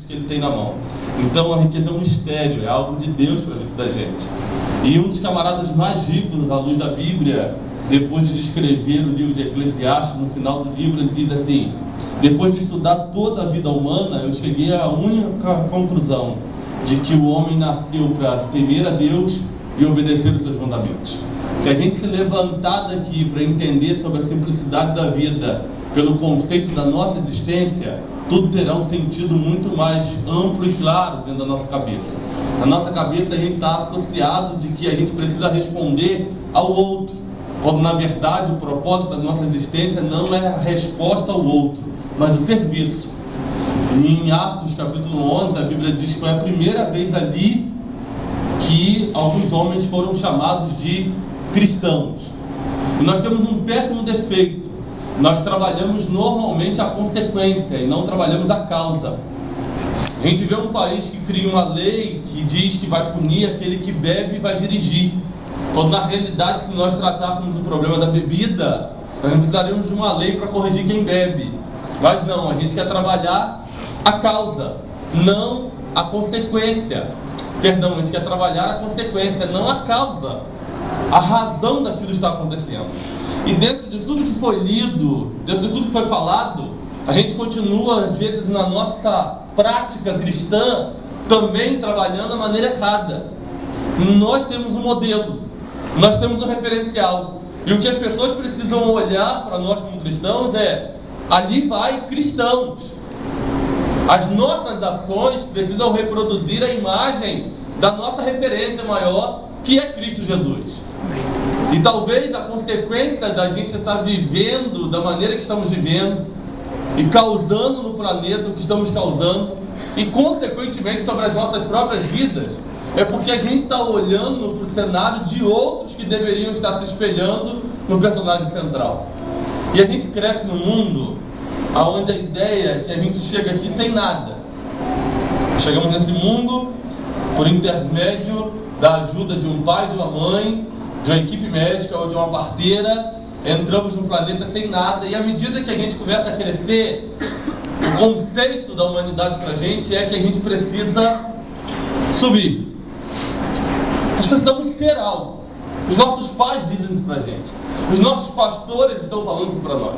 que ele tem na mão. Então a riqueza é um mistério, é algo de Deus para a vida da gente. E um dos camaradas mais ricos à luz da Bíblia, depois de descrever o livro de Eclesiastes, no final do livro ele diz assim: depois de estudar toda a vida humana, eu cheguei à única conclusão de que o homem nasceu para temer a Deus e obedecer os seus mandamentos. Se a gente se levantar daqui para entender sobre a simplicidade da vida, pelo conceito da nossa existência, tudo terá um sentido muito mais amplo e claro dentro da nossa cabeça. Na nossa cabeça a gente está associado de que a gente precisa responder ao outro, quando na verdade o propósito da nossa existência não é a resposta ao outro, mas o serviço. Em Atos capítulo 11, a Bíblia diz que foi a primeira vez ali que alguns homens foram chamados de cristãos. E nós temos um péssimo defeito: nós trabalhamos normalmente a consequência e não trabalhamos a causa. A gente vê um país que cria uma lei que diz que vai punir aquele que bebe e vai dirigir, quando na realidade, se nós tratássemos o problema da bebida, nós não precisaríamos de uma lei para corrigir quem bebe. Mas não, a gente quer trabalhar a causa, não a consequência. Perdão, a gente quer trabalhar a consequência, não a causa, a razão daquilo que está acontecendo. E dentro de tudo que foi lido, dentro de tudo que foi falado, a gente continua às vezes na nossa prática cristã também trabalhando da maneira errada. Nós temos um modelo, nós temos um referencial, e o que as pessoas precisam olhar para nós como cristãos é: ali vai cristãos. As nossas ações precisam reproduzir a imagem da nossa referência maior, que é Cristo Jesus. E talvez a consequência da gente estar vivendo da maneira que estamos vivendo e causando no planeta o que estamos causando, e consequentemente sobre as nossas próprias vidas, é porque a gente está olhando para o cenário de outros que deveriam estar se espelhando no personagem central. E a gente cresce num mundo onde a ideia é que a gente chega aqui sem nada. Chegamos nesse mundo por intermédio da ajuda de um pai, de uma mãe, de uma equipe médica ou de uma parteira. Entramos no planeta sem nada, e à medida que a gente começa a crescer, o conceito da humanidade para a gente é que a gente precisa subir. Nós precisamos ser algo. Os nossos pais dizem isso para a gente. Os nossos pastores estão falando isso para nós.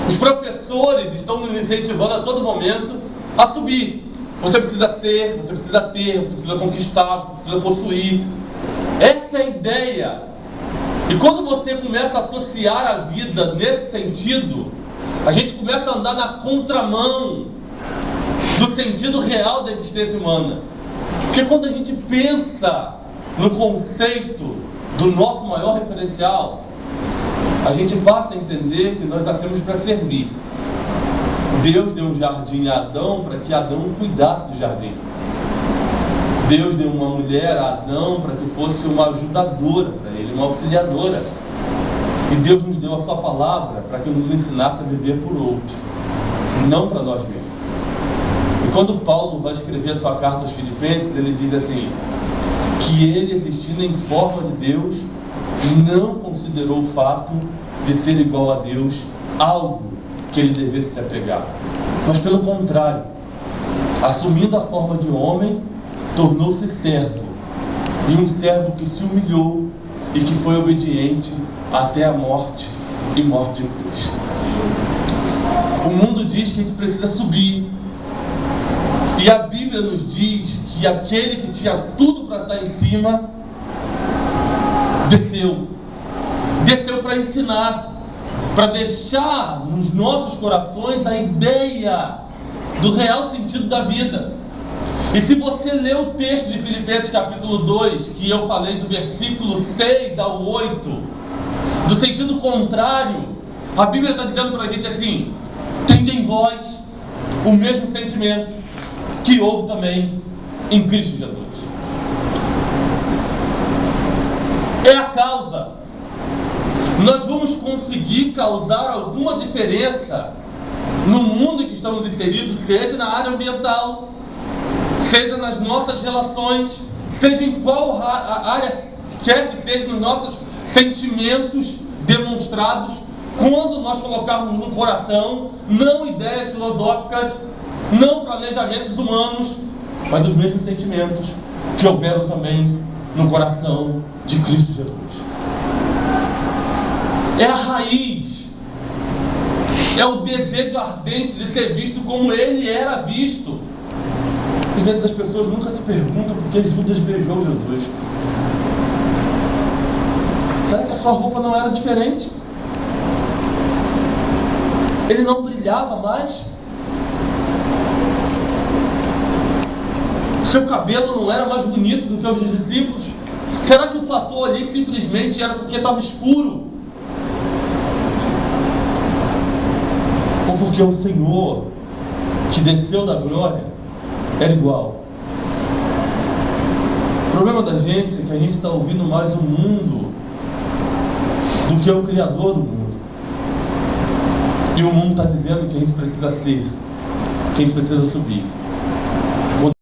Os professores estão nos incentivando a todo momento a subir. Você precisa ser, você precisa ter, você precisa conquistar, você precisa possuir. Essa é a ideia. E quando você começa a associar a vida nesse sentido, a gente começa a andar na contramão do sentido real da existência humana. Porque quando a gente pensa no conceito do nosso maior referencial, a gente passa a entender que nós nascemos para servir. Deus deu um jardim a Adão para que Adão cuidasse do jardim. Deus deu uma mulher a Adão para que fosse uma ajudadora para ele, uma auxiliadora. E Deus nos deu a sua palavra para que nos ensinasse a viver por outro, não para nós mesmos. E quando Paulo vai escrever a sua carta aos Filipenses, ele diz assim: que ele, existindo em forma de Deus, não considerou o fato de ser igual a Deus algo que ele devesse se apegar, mas pelo contrário, assumindo a forma de homem, tornou-se servo, e um servo que se humilhou e que foi obediente até a morte, e morte de cruz. O mundo diz que a gente precisa subir, e a Bíblia nos diz que aquele que tinha tudo para estar em cima desceu para ensinar, para deixar nos nossos corações a ideia do real sentido da vida. E se você ler o texto de Filipenses capítulo 2, que eu falei do versículo 6 ao 8, do sentido contrário, a Bíblia está dizendo para a gente assim: tende em vós o mesmo sentimento que houve também em Cristo Jesus. É a causa. Nós vamos conseguir causar alguma diferença no mundo em que estamos inseridos, seja na área ambiental, seja nas nossas relações, seja em qual área quer que seja, nos nossos sentimentos demonstrados, quando nós colocarmos no coração não ideias filosóficas, não planejamentos humanos, mas os mesmos sentimentos que houveram também no coração de Cristo Jesus. É a raiz, é o desejo ardente de ser visto como ele era visto. Às vezes as pessoas nunca se perguntam por que Judas beijou Jesus. Será que a sua roupa não era diferente? Ele não brilhava mais? Seu cabelo não era mais bonito do que os discípulos? Será que o fator ali simplesmente era porque estava escuro? Ou porque o Senhor, que desceu da glória, era igual? O problema da gente é que a gente está ouvindo mais o mundo do que o Criador do mundo. E o mundo está dizendo que a gente precisa ser, que a gente precisa subir.